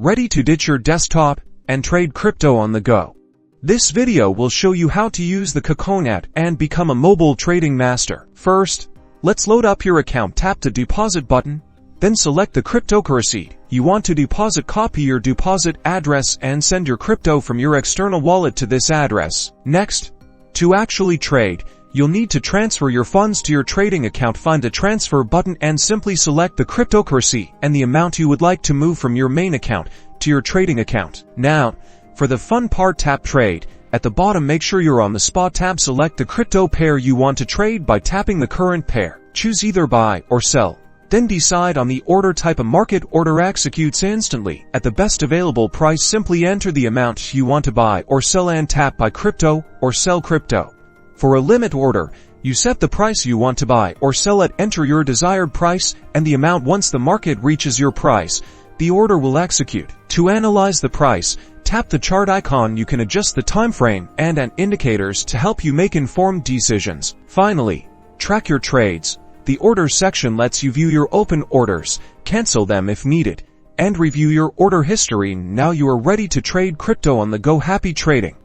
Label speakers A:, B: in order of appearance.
A: Ready to ditch your desktop and trade crypto on the go. This video will show you how to use the Kucoin app and become a mobile trading master. First, let's load up your account. Tap the deposit button, then select the cryptocurrency you want to deposit. Copy your deposit address and send your crypto from your external wallet to this address. Next, to actually trade, you'll need to transfer your funds to your trading account. Find the transfer button and simply select the cryptocurrency and the amount you would like to move from your main account to your trading account. Now, for the fun part, tap trade. At the bottom, make sure you're on the spot tab. Select the crypto pair you want to trade by tapping the current pair. Choose either buy or sell. Then decide on the order type. A market order executes instantly at the best available price. Simply enter the amount you want to buy or sell and tap buy crypto or sell crypto. For a limit order, you set the price you want to buy or sell at. Enter your desired price and the amount. Once the market reaches your price, the order will execute. To analyze the price, tap the chart icon. You can adjust the time frame and indicators to help you make informed decisions. Finally, track your trades. The orders section lets you view your open orders, cancel them if needed, and review your order history. Now you are ready to trade crypto on the go. Happy trading!